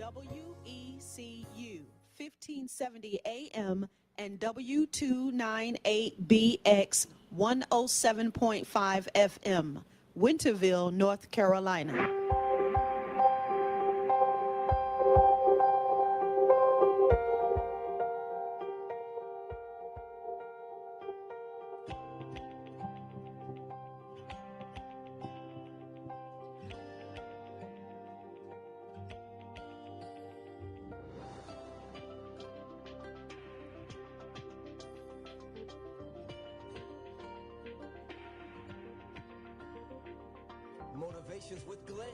WECU 1570 AM and W298BX 107.5 FM, Winterville, North Carolina. Motivations with Glenn.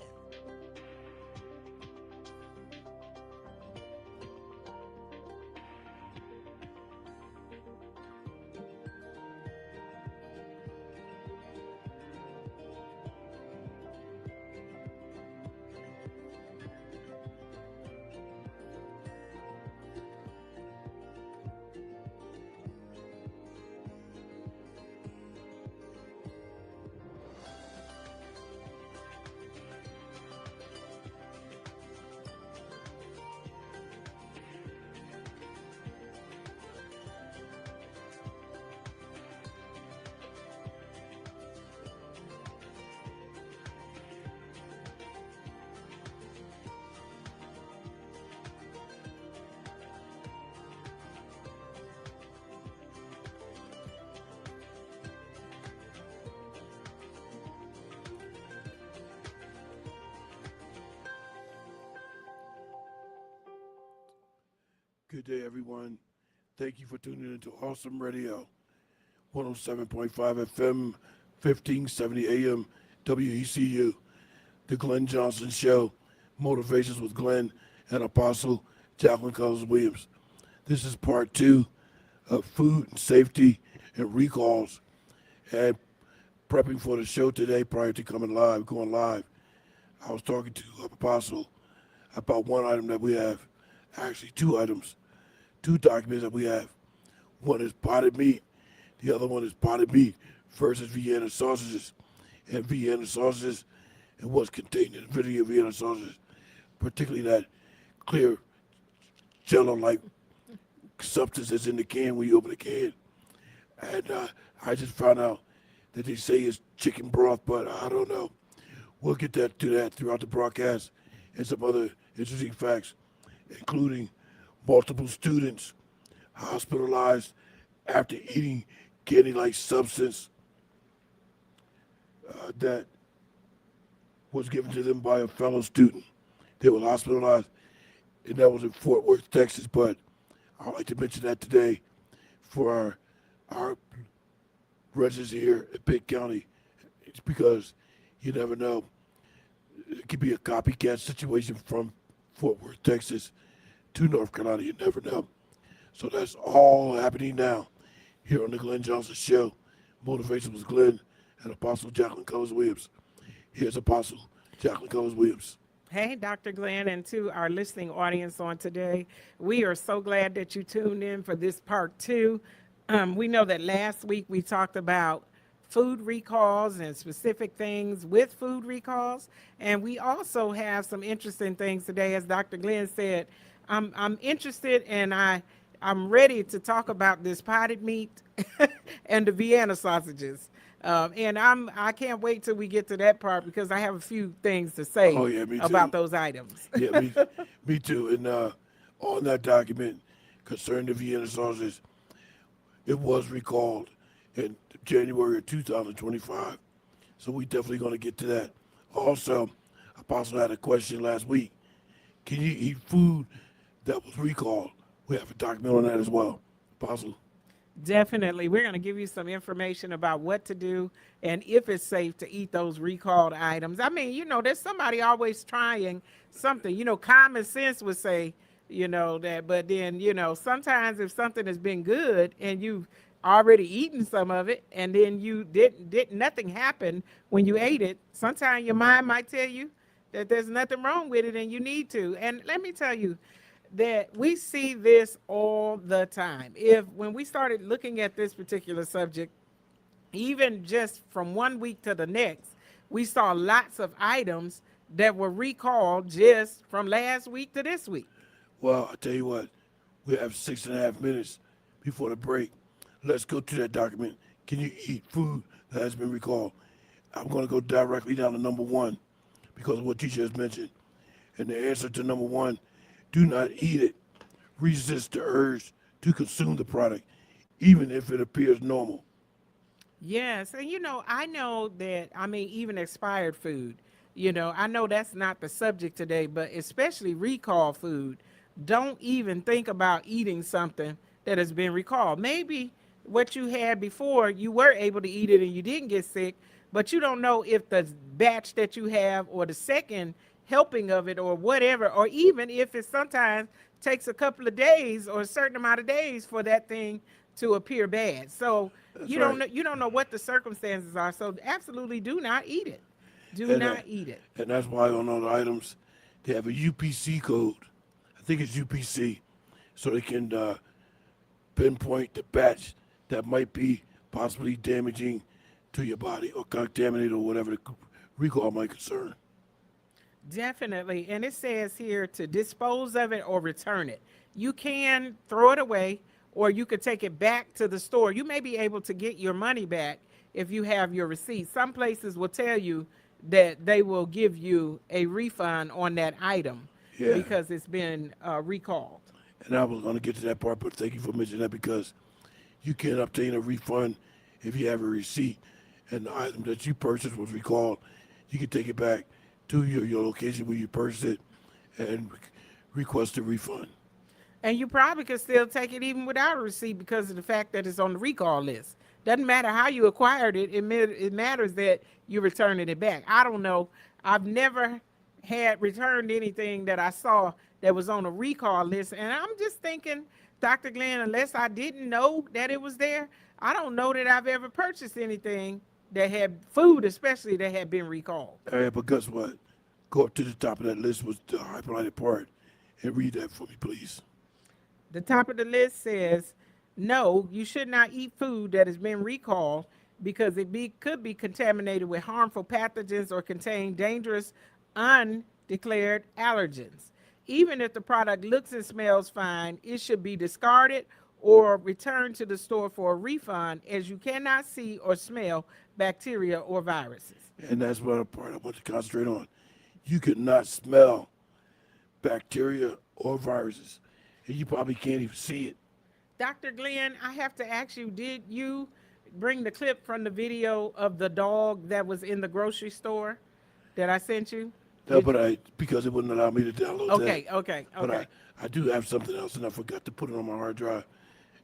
Good day, everyone. Thank you for tuning into Awesome Radio, 107.5 FM, 1570 AM, WECU, The Glenn Johnson Show, Motivations with Glenn and Apostle Jacquelne Cullis Williams. This is part 2 of food and safety and recalls. And prepping for the show today prior to going live, I was talking to Apostle about one item that we have, actually 2 items. 2 documents that we have. One is potted meat. The other one is potted meat versus Vienna sausages. And Vienna sausages and what's contained in the Vienna sausages, particularly that clear jello-like substance that's in the can when you open the can. And I just found out that they say it's chicken broth, but I don't know. We'll get to that throughout the broadcast and some other interesting facts, including multiple students hospitalized after eating candy-like substance that was given to them by a fellow student. They were hospitalized, and that was in Fort Worth, Texas. But I'd like to mention that today for our residents here in Pitt County. It's because you never know. It could be a copycat situation from Fort Worth, Texas, to North Carolina. You never know. So that's all happening now here on the Glenn Johnson Show. Motivation with Glenn and Apostle Jacquelne Cullis Williams. Here's Apostle Jacquelne Cullis Williams. Hey, Dr. Glenn, and to our listening audience on today, we are so glad that you tuned in for this part 2. We know that last week we talked about food recalls and specific things with food recalls, and we also have some interesting things today. As Dr. Glenn said, I'm interested, and I'm ready to talk about this potted meat and the Vienna sausages. And I can't wait till we get to that part because I have a few things to say about those items. Yeah, me too. And on that document concerning the Vienna sausages, it was recalled in January of 2025. So we definitely going to get to that. Also, Apostle had a question last week. Can you eat food that was recalled? We have a document on that as well. Apostle. Definitely. We're going to give you some information about what to do and if it's safe to eat those recalled items. I mean, there's somebody always trying something. Common sense would say, that, but then, sometimes if something has been good and you've already eaten some of it and then you nothing happened when you ate it, sometimes your mind might tell you that there's nothing wrong with it and you need to. And let me tell you, that we see this all the time. When we started looking at this particular subject, even just from one week to the next, we saw lots of items that were recalled just from last week to this week. Well, I tell you what, we have 6.5 minutes before the break. Let's go to that document. Can you eat food that has been recalled? I'm going to go directly down to number one because of what you just mentioned. And the answer to number one, do not eat it. Resist the urge to consume the product, even if it appears normal. Yes, and I know that, I mean, even expired food, I know that's not the subject today, but especially recall food. Don't even think about eating something that has been recalled. Maybe what you had before, you were able to eat it and you didn't get sick, but you don't know if the batch that you have or the second helping of it or whatever, or even if it sometimes takes a couple of days or a certain amount of days for that thing to appear bad. So That's you right. don't know, what the circumstances are. So absolutely do not eat it. Do And, not eat it. and that's why on all the items, they have a UPC code. I think it's UPC, so they can pinpoint the batch that might be possibly damaging to your body or contaminated or whatever the recall might concern. Definitely. And it says here to dispose of it or return it. You can throw it away or you could take it back to the store. You may be able to get your money back if you have your receipt. Some places will tell you that they will give you a refund on that item Yeah. because it's been recalled. And I was going to get to that part, but thank you for mentioning that because you can obtain a refund if you have a receipt and the item that you purchased was recalled. You can take it back to your location where you purchased it and request a refund. And you probably could still take it even without a receipt because of the fact that it's on the recall list. Doesn't matter how you acquired it, it matters that you're returning it back. I don't know. I've never had returned anything that I saw that was on a recall list. And I'm just thinking, Dr. Glenn, unless I didn't know that it was there, I don't know that I've ever purchased anything that had food, especially that had been recalled. All right, but guess what? Go up to the top of that list was the highlighted part and read that for me, please. The top of the list says, no, you should not eat food that has been recalled because could be contaminated with harmful pathogens or contain dangerous undeclared allergens. Even if the product looks and smells fine, it should be discarded or returned to the store for a refund as you cannot see or smell bacteria or viruses. And that's what part I want to concentrate on. You cannot smell bacteria or viruses, and you probably can't even see it. Dr. Glenn, I have to ask you, did you bring the clip from the video of the dog that was in the grocery store that I sent you? No, but because it wouldn't allow me to download that. Okay. But I do have something else, and I forgot to put it on my hard drive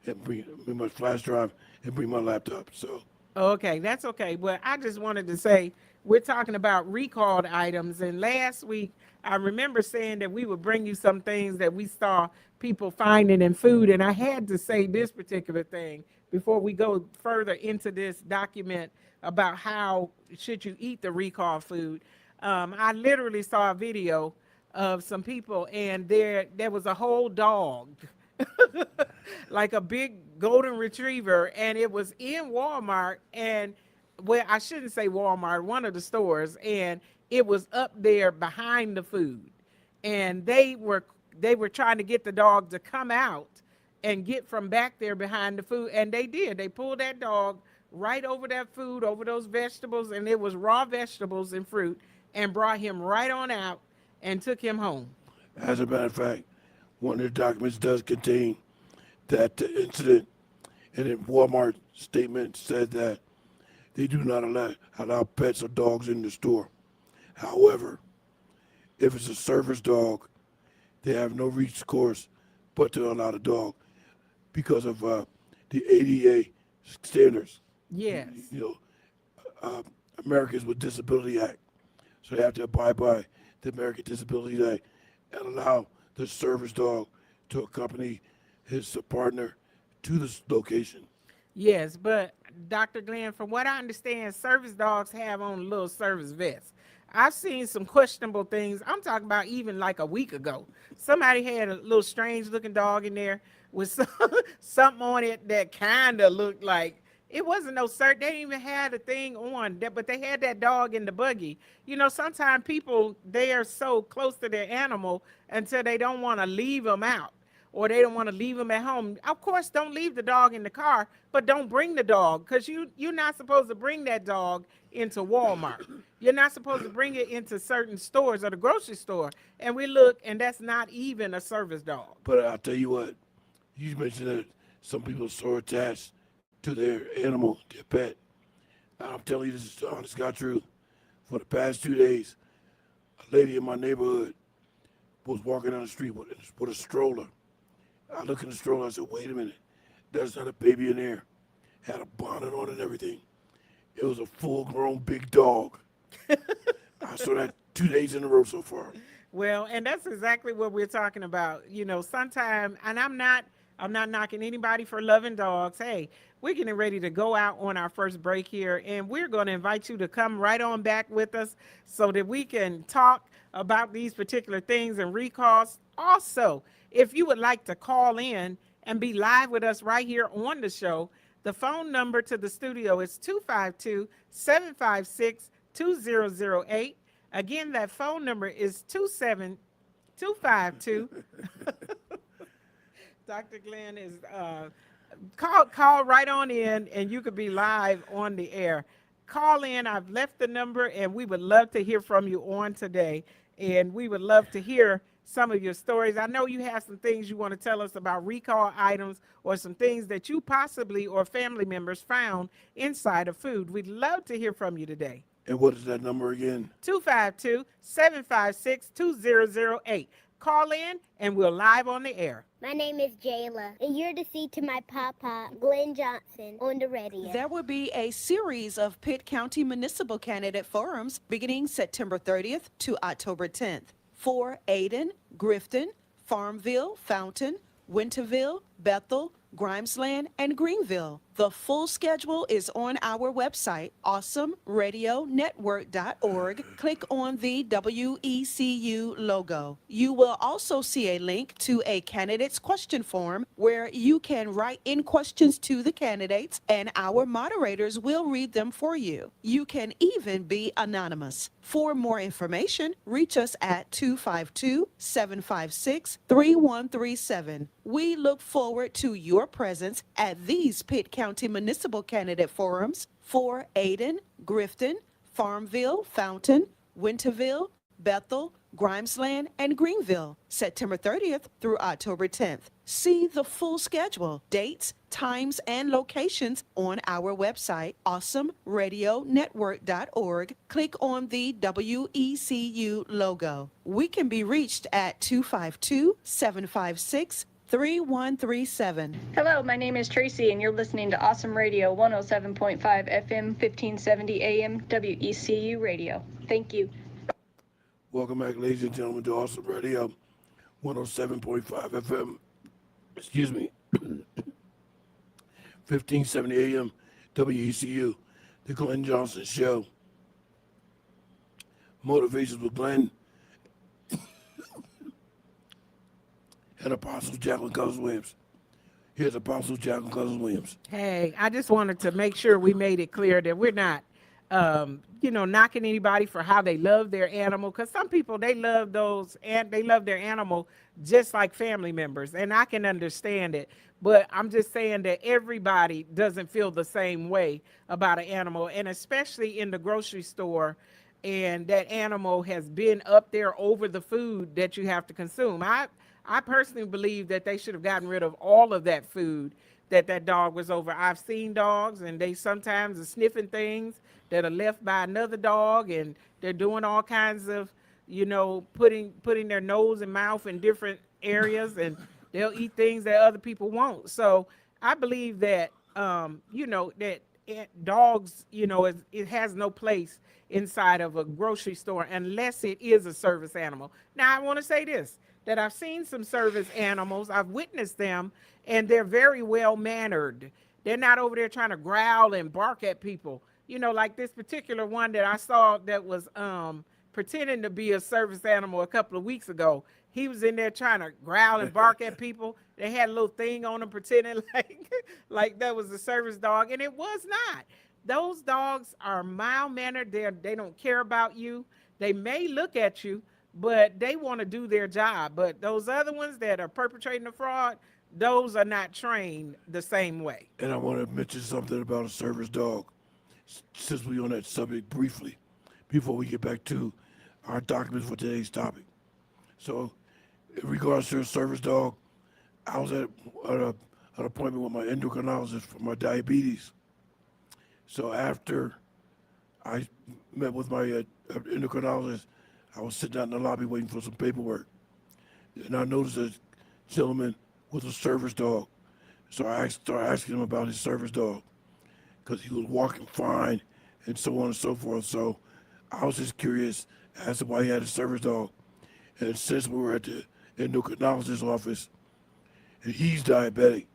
and bring my flash drive and bring my laptop. So Okay, that's okay. But I just wanted to say we're talking about recalled items. And last week, I remember saying that we would bring you some things that we saw people finding in food. And I had to say this particular thing before we go further into this document about how should you eat the recall food. I literally saw a video of some people and there was a whole dog like a big golden retriever, and it was in Walmart, and well, I shouldn't say Walmart, one of the stores, and it was up there behind the food, and they were trying to get the dog to come out and get from back there behind the food, and they did. They pulled that dog right over that food, over those vegetables, and it was raw vegetables and fruit, and brought him right on out and took him home. as a matter of fact, one of the documents does contain that incident, and in Walmart statement said that they do not allow pets or dogs in the store. However, if it's a service dog, they have no recourse but to allow the dog because of the ADA standards. Yes. Americans with Disability Act. So they have to abide by the American Disability Act and allow the service dog to accompany his partner to the location. Yes, but Dr. Glenn, from what I understand, service dogs have on a little service vest. I've seen some questionable things. I'm talking about even like a week ago. Somebody had a little strange looking dog in there with something on it that kind of looked like It wasn't no cert. They didn't even had a thing on that, but they had that dog in the buggy. Sometimes people, they are so close to their animal until they don't want to leave them out or they don't want to leave them at home. Of course, don't leave the dog in the car, but don't bring the dog because you're not supposed to bring that dog into Walmart. You're not supposed to bring it into certain stores or the grocery store. And we look, and that's not even a service dog. But I'll tell you what, you mentioned that some people are so attached to their animal, their pet. I'm telling you, this is the honest God truth. For the past 2 days, a lady in my neighborhood was walking down the street with a stroller. I look in the stroller, I said, wait a minute, there's not a baby in there. Had a bonnet on and everything. It was a full-grown big dog. I saw that 2 days in a row so far. Well, and that's exactly what we're talking about. Sometimes, and I'm not knocking anybody for loving dogs. Hey, we're getting ready to go out on our first break here, and we're going to invite you to come right on back with us so that we can talk about these particular things and recalls. Also, if you would like to call in and be live with us right here on the show, the phone number to the studio is 252-756-2008. Again, that phone number is 252. Dr. Glenn is call right on in, and you could be live on the air. Call in. I've left the number, and we would love to hear from you on today. And we would love to hear some of your stories. I know you have some things you want to tell us about recall items or some things that you possibly or family members found inside of food. We'd love to hear from you today. And what is that number again? 252-756-2008. Call in, and we're live on the air. My name is Jayla, and you're to see to my papa, Glenn Johnson, on the radio. There will be a series of Pitt County Municipal Candidate Forums beginning September 30th to October 10th for Ayden, Grifton, Farmville, Fountain, Winterville, Bethel, Grimesland, and Greenville. The full schedule is on our website, awesomeradionetwork.org. Click on the WECU logo. You will also see a link to a candidate's question form where you can write in questions to the candidates, and our moderators will read them for you. You can even be anonymous. For more information, reach us at 252-756-3137. We look forward to your presence at these Pitt County Municipal Candidate Forums for Ayden, Grifton, Farmville, Fountain, Winterville, Bethel, Grimesland, and Greenville, September 30th through October 10th. See the full schedule, dates, times, and locations on our website, awesomeradionetwork.org. Click on the WECU logo. We can be reached at 252-756-3137. Hello, my name is Tracy, and you're listening to Awesome Radio 107.5 FM, 1570 AM, WECU Radio. Thank you. Welcome back, ladies and gentlemen, to Awesome Radio 107.5 FM. Excuse me. 1570 AM, WECU, the Glenn Johnson Show. Motivations with Glenn and Apostle Jacquelne Cousins-Williams. Here's Apostle Jacquelne Cousins-Williams. Hey, I just wanted to make sure we made it clear that we're not, knocking anybody for how they love their animal. Because some people, they love their animal just like family members, and I can understand it. But I'm just saying that everybody doesn't feel the same way about an animal, and especially in the grocery store, and that animal has been up there over the food that you have to consume. I personally believe that they should have gotten rid of all of that food that dog was over. I've seen dogs, and they sometimes are sniffing things that are left by another dog, and they're doing all kinds of, putting their nose and mouth in different areas, and they'll eat things that other people won't. So I believe that, that dogs, it has no place inside of a grocery store unless it is a service animal. Now, I want to say this, that I've seen some service animals, I've witnessed them, and they're very well mannered. They're not over there trying to growl and bark at people. Like this particular one that I saw that was pretending to be a service animal a couple of weeks ago. He was in there trying to growl and bark at people. They had a little thing on him pretending like that was a service dog, and it was not. Those dogs are mild-mannered. They don't care about you. They may look at you, but they want to do their job. But those other ones that are perpetrating the fraud, those are not trained the same way. And I want to mention something about a service dog, since we're on that subject briefly, before we get back to our documents for today's topic. So, in regards to a service dog, I was at an appointment with my endocrinologist for my diabetes. So after I met with my endocrinologist, I was sitting out in the lobby waiting for some paperwork. And I noticed a gentleman with a service dog. So I started asking him about his service dog because he was walking fine and so on and so forth. So I was just curious as to why he had a service dog. And since we were at the endocrinologist's office and he's diabetic,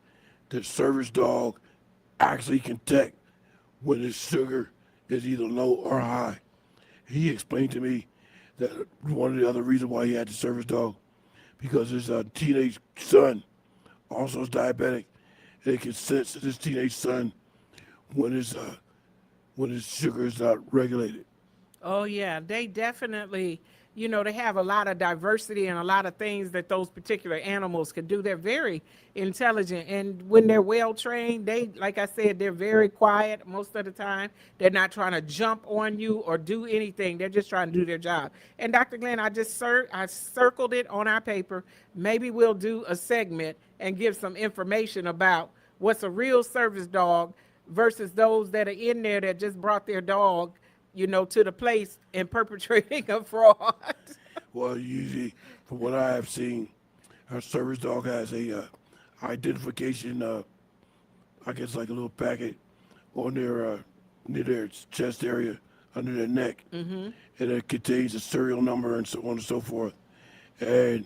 the service dog actually can detect when his sugar is either low or high. He explained to me that one of the other reasons why he had the service dog, because his teenage son also is diabetic, and it can sense his teenage son when his sugar is not regulated. Oh, yeah, they definitely, they have a lot of diversity and a lot of things that those particular animals can do. They're very intelligent, and when they're well trained, like I said, they're very quiet most of the time. They're not trying to jump on you or do anything. They're just trying to do their job. And Dr. Glenn, I circled it on our paper. Maybe we'll do a segment and give some information about what's a real service dog versus those that are in there that just brought their dog to the place and perpetrating a fraud. Well, usually, from what I have seen, our service dog has a identification, I guess like a little packet on their near their chest area, under their neck, and it contains a serial number and so on and so forth. And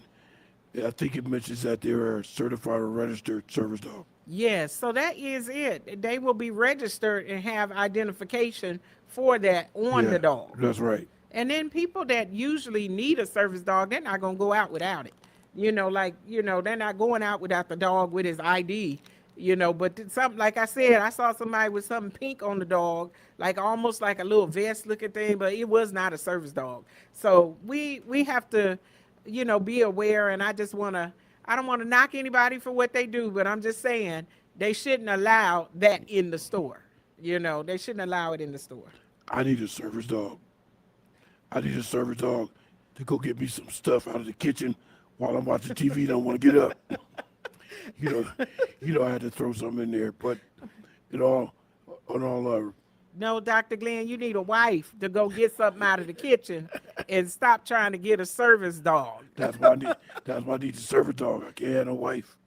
I think it mentions that they're a certified or registered service dog. Yes, so that is it. They will be registered and have identification for that on the dog. That's right. And then people that usually need a service dog, they're not going to go out without it. They're not going out without the dog with his ID, but something, like I said, I saw somebody with something pink on the dog, like almost like a little vest looking thing, but it was not a service dog. So we have to, be aware. And I don't want to knock anybody for what they do, but I'm just saying they shouldn't allow that in the store. They shouldn't allow it in the store. I need a service dog. I need a service dog to go get me some stuff out of the kitchen while I'm watching TV. Don't want to get up. I had to throw something in there, but no, Dr. Glenn, you need a wife to go get something out of the kitchen and stop trying to get a service dog. That's why I need a service dog. I can't have no wife.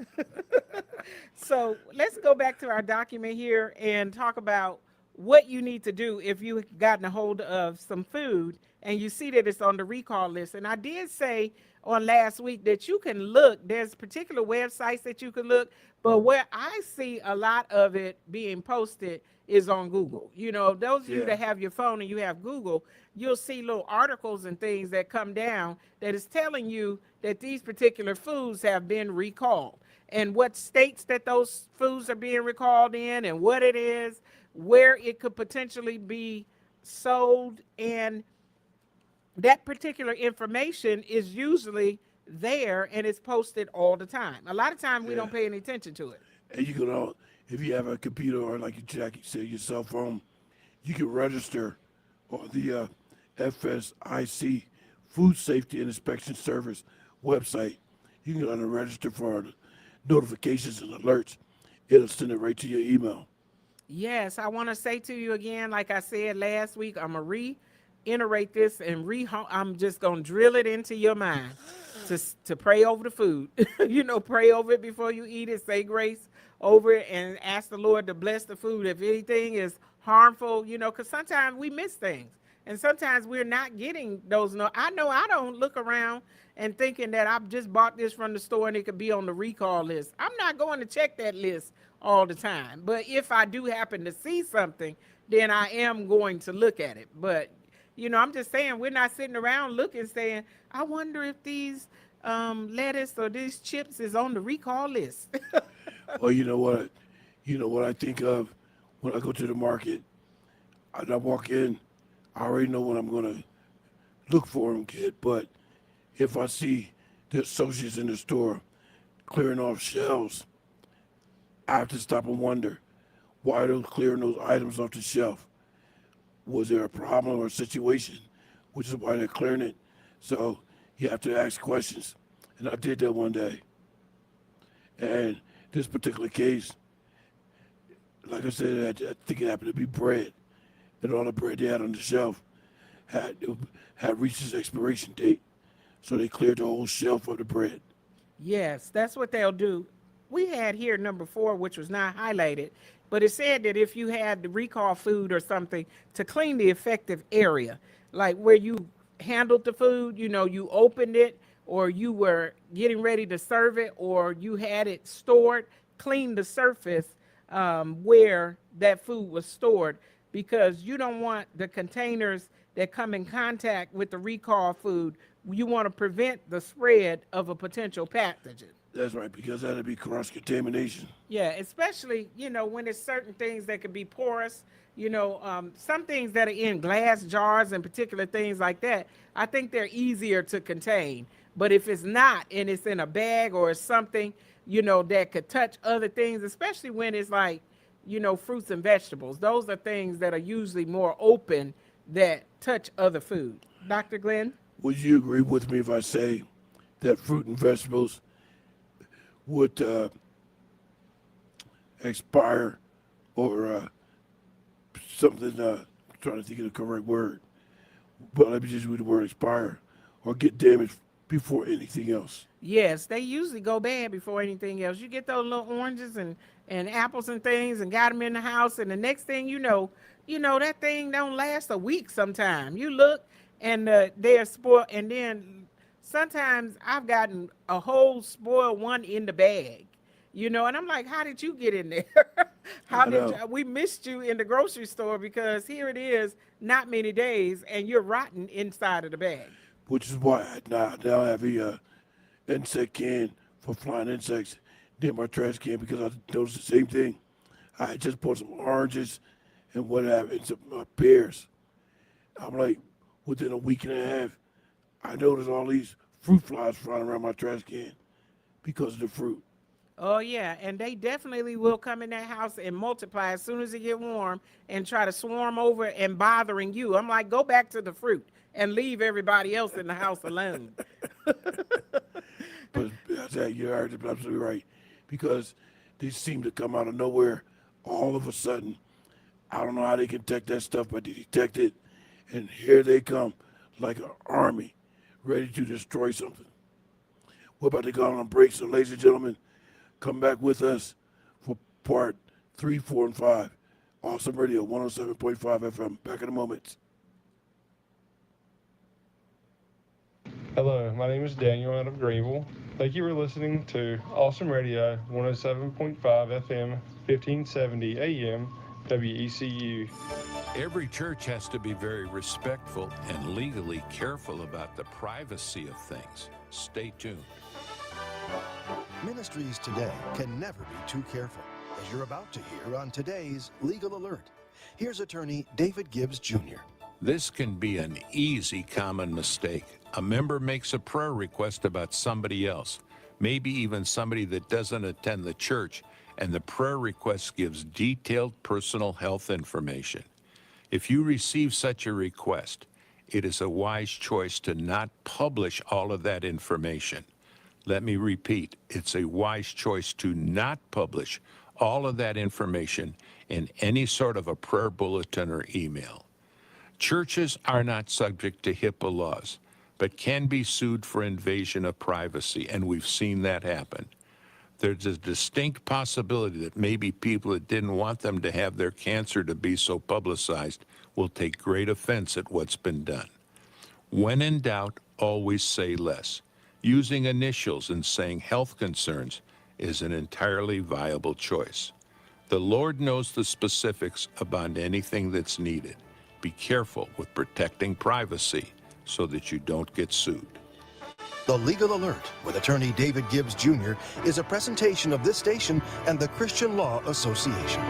So let's go back to our document here and talk about what you need to do if you've gotten a hold of some food and you see that it's on the recall list. And I did say on last week that you can look, there's particular websites that you can look, but where I see a lot of it being posted is on Google. Those of you that have your phone and you have Google, you'll see little articles and things that come down that is telling you that these particular foods have been recalled and what states that those foods are being recalled in and what it is, where it could potentially be sold, and that particular information is usually there and it's posted all the time. A lot of times we don't pay any attention to it. And you can, if you have a computer or like Jackie said, your cell phone, you can register on the FSIC Food Safety and Inspection Service website. You can go and register for notifications and alerts. It'll send it right to your email. Yes, I want to say to you again, like I said last week, I'm going to reiterate this and I'm just going to drill it into your mind to pray over the food. Pray over it before you eat it, say grace over it, and ask the Lord to bless the food. If anything is harmful, because sometimes we miss things. And sometimes we're not getting those. I know I don't look around and thinking that I've just bought this from the store and it could be on the recall list. I'm not going to check that list all the time. But if I do happen to see something, then I am going to look at it. But, I'm just saying we're not sitting around looking saying, I wonder if these lettuce or these chips is on the recall list. Well, you know what? You know what I think of when I go to the market? And I walk in, I already know what I'm going to look for and get. But if I see the associates in the store clearing off shelves, I have to stop and wonder, why are they clearing those items off the shelf? Was there a problem or a situation, which is why they're clearing it? So you have to ask questions. And I did that one day. And this particular case, like I said, I think it happened to be bread. And all the bread they had on the shelf had reached its expiration date. So they cleared the whole shelf of the bread. Yes, that's what they'll do. We had here number 4, which was not highlighted, but it said that if you had the recall food or something, to clean the affected area, like where you handled the food, you opened it, or you were getting ready to serve it, or you had it stored, clean the surface where that food was stored, because you don't want the containers that come in contact with the recall food. You want to prevent the spread of a potential pathogen. That's right, because that'd be cross-contamination. Yeah, especially, when it's certain things that could be porous, some things that are in glass jars and particular things like that, I think they're easier to contain. But if it's not, and it's in a bag or something, that could touch other things, especially when it's like, fruits and vegetables, those are things that are usually more open that touch other food. Dr. Glenn? Would you agree with me if I say that fruit and vegetables would expire or something, trying to think of the correct word, but let me just use the word expire, or get damaged before anything else? Yes, they usually go bad before anything else. You get those little oranges and apples and things and got them in the house, and the next thing you know, that thing don't last a week sometime. You look, and they're spoiled, and then sometimes I've gotten a whole spoiled one in the bag, and I'm like, how did you get in there? We missed you in the grocery store, because here it is, not many days, and you're rotten inside of the bag. Which is why I now have a insect can for flying insects near my trash can, because I noticed the same thing. I had just bought some oranges and whatever, and some pears. I'm like, within a week and a half, I noticed all these fruit flies flying around my trash can because of the fruit. Oh, yeah, and they definitely will come in that house and multiply as soon as it get warm and try to swarm over and bothering you. I'm like, go back to the fruit and leave everybody else in the house alone. But you're absolutely right, because they seem to come out of nowhere all of a sudden. I don't know how they can detect that stuff, but they detect it, and here they come like an army ready to destroy something. We're about to go on a break, so ladies and gentlemen, come back with us for part 3, 4, and 5. Awesome Radio, 107.5 FM. Back in a moment. Hello, my name is Daniel out of Greenville. Thank you for listening to Awesome Radio, 107.5 FM, 1570 AM, WECU. Every church has to be very respectful and legally careful about the privacy of things. Stay tuned. Ministries today can never be too careful, as you're about to hear on today's Legal Alert. Here's attorney David Gibbs Jr. This can be an easy common mistake. A member makes a prayer request about somebody else, maybe even somebody that doesn't attend the church, and the prayer request gives detailed personal health information. If you receive such a request, it is a wise choice to not publish all of that information. Let me repeat, it's a wise choice to not publish all of that information in any sort of a prayer bulletin or email. Churches are not subject to HIPAA laws, but can be sued for invasion of privacy, and we've seen that happen. There's a distinct possibility that maybe people that didn't want them to have their cancer to be so publicized will take great offense at what's been done. When in doubt, always say less. Using initials and saying health concerns is an entirely viable choice. The Lord knows the specifics about anything that's needed. Be careful with protecting privacy so that you don't get sued. The Legal Alert with attorney David Gibbs Jr. is a presentation of this station and the Christian Law Association.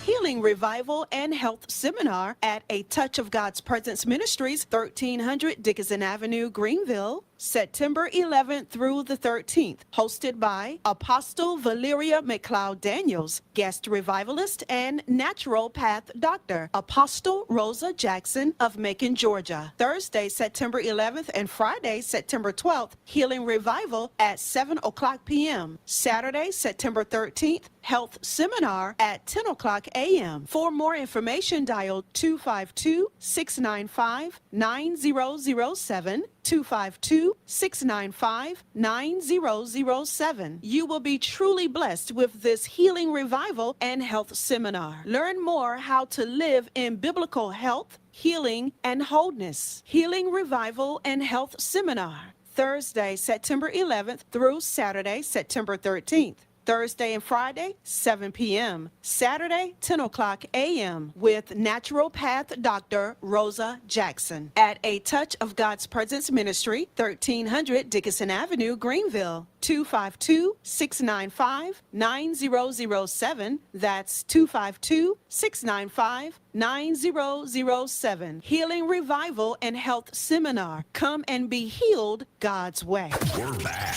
Healing Revival and Health Seminar at A Touch of God's Presence Ministries, 1300 Dickinson Avenue, Greenville, September 11th through the 13th. Hosted by Apostle Valeria McLeod Daniels, guest revivalist and natural path doctor, Apostle Rosa Jackson of Macon, Georgia. Thursday, September 11th and Friday, September 12th, Healing Revival at 7 o'clock p.m. Saturday, September 13th, Health Seminar at 10 o'clock a.m. For more information, dial 252-695-9007, 252-695-9007. You will be truly blessed with this Healing Revival and Health Seminar. Learn more how to live in biblical health, healing, and wholeness. Healing Revival and Health Seminar, Thursday, September 11th through Saturday, September 13th. Thursday and Friday, 7 p.m. Saturday, 10 o'clock a.m. with naturopath Dr. Rosa Jackson at A Touch of God's Presence Ministry, 1300 Dickinson Avenue, Greenville, 252-695-9007. That's 252-695-9007. Healing Revival and Health Seminar. Come and be healed God's way. We're back.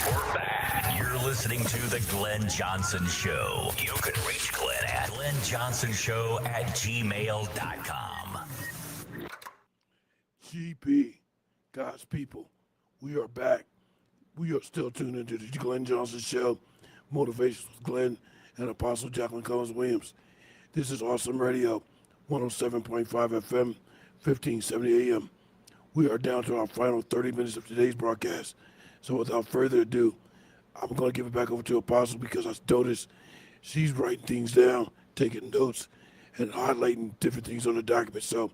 You're listening to The Glenn Johnson Show. You can reach Glenn at glennjohnsonshow@gmail.com. GP, God's people, we are back. We are still tuned into the Glenn Johnson Show, Motivations with Glenn and Apostle Jacquelne Collins Williams. This is Awesome Radio, 107.5 FM, 1570 AM. We are down to our final 30 minutes of today's broadcast. So without further ado, I'm going to give it back over to Apostle because I noticed she's writing things down, taking notes, and highlighting different things on the document. So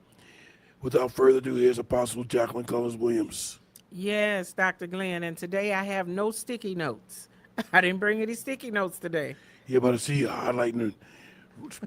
without further ado, here's Apostle Jacquelne Collins Williams. Yes, Dr. Glenn, and today I have no sticky notes. I didn't bring any sticky notes today. Yeah, but I see you highlighting and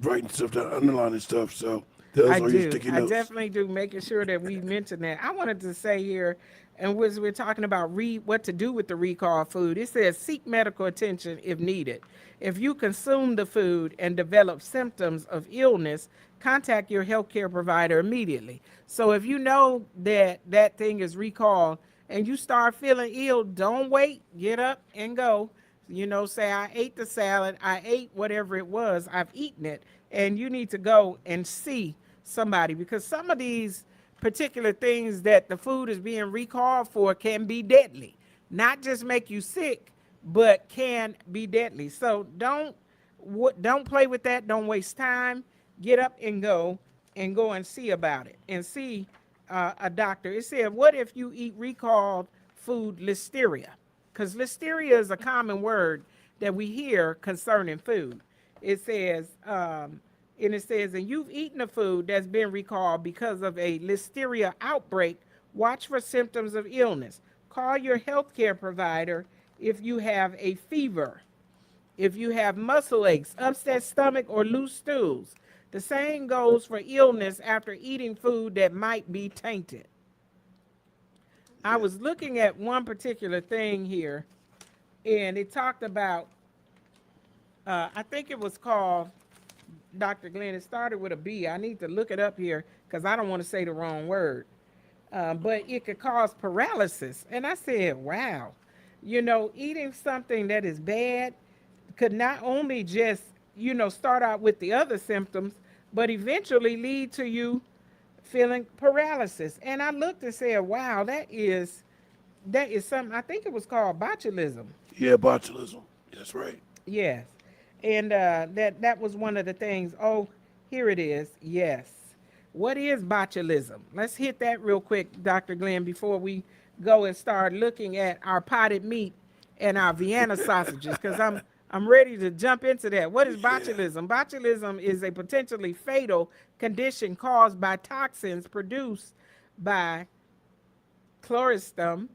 writing stuff down, underlining stuff. So those are your sticky notes. I definitely do, making sure that we mention that. I wanted to say here, and we're talking about what to do with the recall food. It says seek medical attention if needed. If you consume the food and develop symptoms of illness, contact your healthcare provider immediately. So if you know that that thing is recalled and you start feeling ill, don't wait. Get up and go. You know, say, I ate the salad, I ate whatever it was, I've eaten it, and you need to go and see somebody, because some of these particular things that the food is being recalled for can be deadly. Not just make you sick, but can be deadly. So don't play with that. Don't waste time. Get up and go and see about it and see a doctor. It said, what if you eat recalled food listeria? Because listeria is a common word that we hear concerning food. It says, and you've eaten a food that's been recalled because of a listeria outbreak, watch for symptoms of illness. Call your healthcare provider if you have a fever, if you have muscle aches, upset stomach, or loose stools. The same goes for illness after eating food that might be tainted. I was looking at one particular thing here, and it talked about, I think it was called, Dr. Glenn, it started with a B. I need to look it up here because I don't want to say the wrong word. But it could cause paralysis. And I said, wow, you know, eating something that is bad could not only just, you know, start out with the other symptoms, but eventually lead to you feeling paralysis. And I looked and said, wow, that is something, I think it was called botulism. Yeah, botulism. That's right. Yes. And that was one of the things. Oh, here it is. Yes. What is botulism? Let's hit that real quick, Dr. Glenn, before we go and start looking at our potted meat and our Vienna sausages, because I'm ready to jump into that. What is botulism? Botulism is a potentially fatal condition caused by toxins produced by Clostridium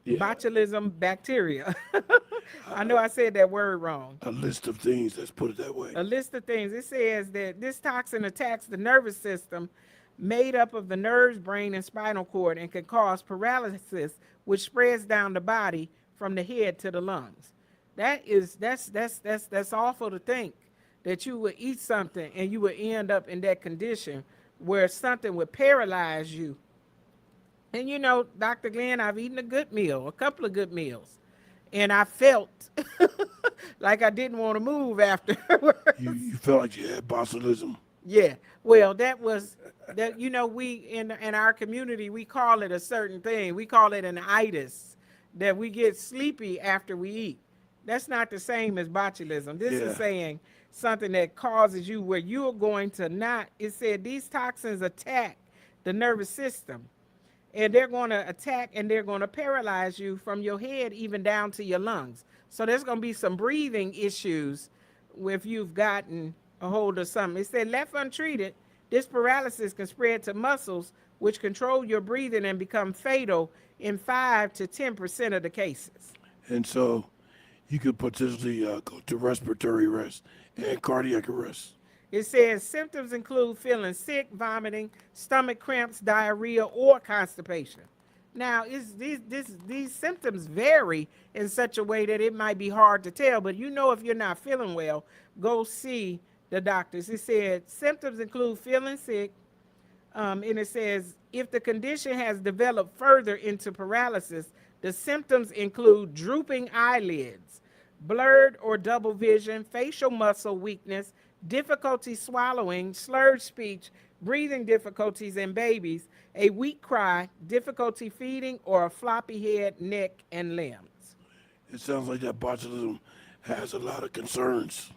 botulism bacteria. I know I said that word wrong. A list of things, let's put it that way. A list of things. It says that this toxin attacks the nervous system, made up of the nerves, brain, and spinal cord, and can cause paralysis, which spreads down the body from the head to the lungs. That's awful to think that you would eat something and you would end up in that condition where something would paralyze you. And you know, Dr. Glenn, I've eaten a good meal, a couple of good meals, and I felt like I didn't want to move afterwards. You felt like you had botulism. Yeah. Well, that was that. You know, we in our community we call it a certain thing. We call it an itis, that we get sleepy after we eat. That's not the same as botulism. This is saying something that causes you where you are going to not. It said these toxins attack the nervous system, and they're going to attack and they're going to paralyze you from your head even down to your lungs. So there's going to be some breathing issues if you've gotten a hold of something. It said left untreated, this paralysis can spread to muscles which control your breathing and become fatal in 5 to 10% of the cases. And so you could potentially go to respiratory arrest and cardiac arrest. It says symptoms include feeling sick, vomiting, stomach cramps, diarrhea, or constipation. Now, these symptoms vary in such a way that it might be hard to tell, but you know if you're not feeling well, go see the doctors. It said symptoms include feeling sick, and it says if the condition has developed further into paralysis, the symptoms include drooping eyelids, blurred or double vision, facial muscle weakness, difficulty swallowing, slurred speech, breathing difficulties in babies, a weak cry, difficulty feeding, or a floppy head, neck, and limbs. It sounds like that botulism has a lot of concerns.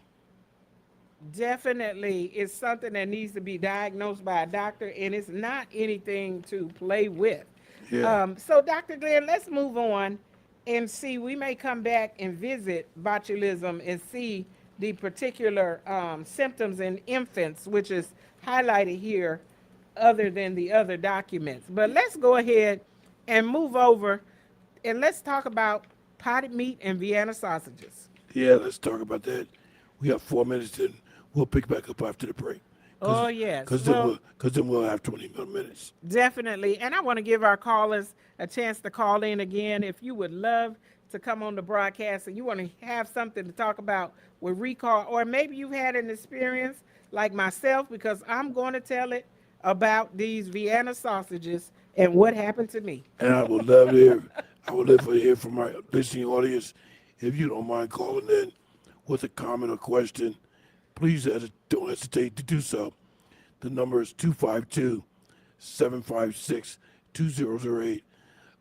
Definitely, it's something that needs to be diagnosed by a doctor, and it's not anything to play with. Yeah. So, Dr. Glenn, let's move on and see. We may come back and visit botulism and see the particular symptoms in infants, which is highlighted here, other than the other documents. But let's go ahead and move over, and let's talk about potted meat and Vienna sausages. Yeah, let's talk about that. We have 4 minutes, and we'll pick back up after the break. Oh, yes. Because then we'll have 20 more minutes. Definitely. And I want to give our callers a chance to call in again. If you would love to come on the broadcast and you want to have something to talk about with recall, or maybe you've had an experience like myself, because I'm going to tell it about these Vienna sausages and what happened to me. And I would love to hear from my listening audience. If you don't mind calling in with a comment or question, please don't hesitate to do so. The number is 252-756-2008.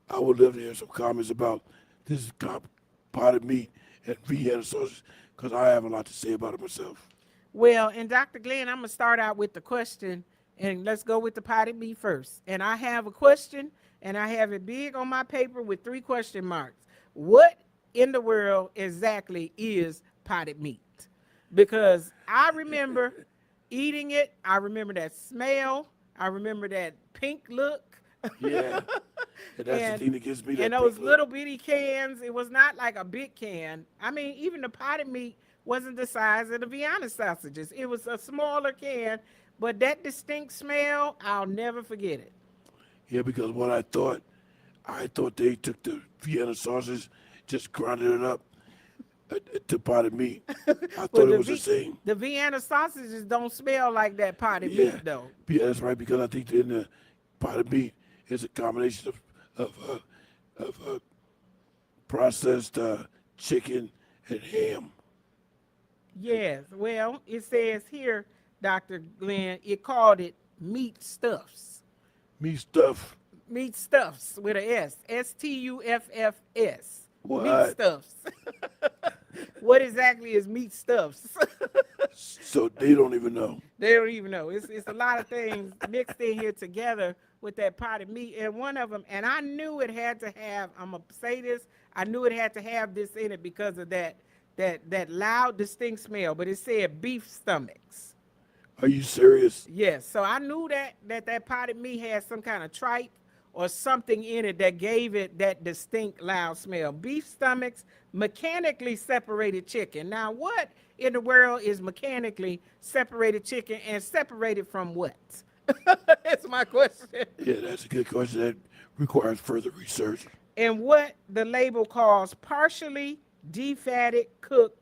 I would love to hear some comments about this potted meat and Vienna sausage, because I have a lot to say about it myself. Well, and Dr. Glenn, I'm going to start out with the question, and let's go with the potted meat first. And I have a question, and I have it big on my paper with 3 question marks. What in the world exactly is potted meat? Because I remember eating it. I remember that smell. I remember that pink look. Yeah. And that's the thing that gives me that. And those pink look. little bitty cans, it was not like a big can. I mean, even the potted meat wasn't the size of the Vienna sausages. It was a smaller can, but that distinct smell, I'll never forget it. Yeah, because what I thought they took the Vienna sausage, just grinded it up to potted meat. I thought it was the same. The Vienna sausages don't smell like that potted meat, though. Yeah, that's right, because I think in the potted meat is a combination of processed chicken and ham. Yes, well, it says here, Dr. Glenn, it called it meat stuffs. Meat stuff. Meat stuffs with a S. S-T-U-F-F-S. What? Meat stuffs. What exactly is meat stuffs? So they don't even know. They don't even know. It's a lot of things mixed in here together with that potted meat. And one of them, and I knew it had to have, I'm going to say this, I knew it had to have this in it because of that loud, distinct smell. But it said beef stomachs. Are you serious? Yes. So I knew that potted meat had some kind of tripe or something in it that gave it that distinct loud smell. Beef stomachs, mechanically separated chicken. Now, what in the world is mechanically separated chicken, and separated from what? That's my question. Yeah, that's a good question. That requires further research. And what the label calls partially defatted cooked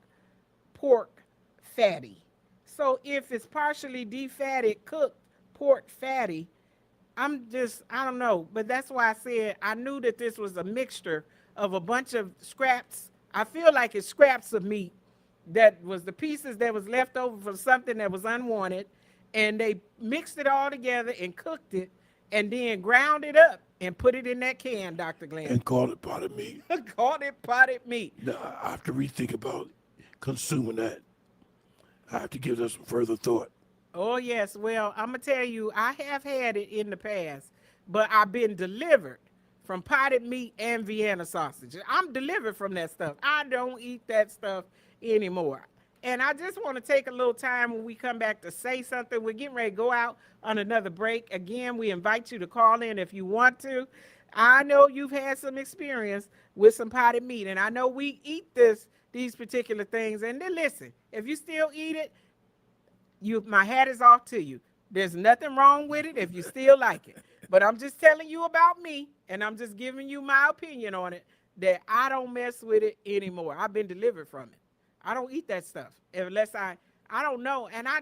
pork fatty. So if it's partially defatted cooked pork fatty, I don't know. But that's why I said I knew that this was a mixture of a bunch of scraps. I feel like it's scraps of meat that was the pieces that was left over from something that was unwanted. And they mixed it all together and cooked it and then ground it up and put it in that can, Dr. Glenn. And call it potted meat. Called it potted meat. Now, I have to rethink about consuming that. I have to give that some further thought. Oh, yes. Well, I'm going to tell you, I have had it in the past, but I've been delivered from potted meat and Vienna sausage. I'm delivered from that stuff. I don't eat that stuff anymore. And I just want to take a little time when we come back to say something. We're getting ready to go out on another break. Again, we invite you to call in if you want to. I know you've had some experience with some potted meat, and I know we eat these particular things. And then listen, if you still eat it, my hat is off to you. There's nothing wrong with it if you still like it. But I'm just telling you about me, and I'm just giving you my opinion on it, that I don't mess with it anymore. I've been delivered from it. I don't eat that stuff unless I don't know. And I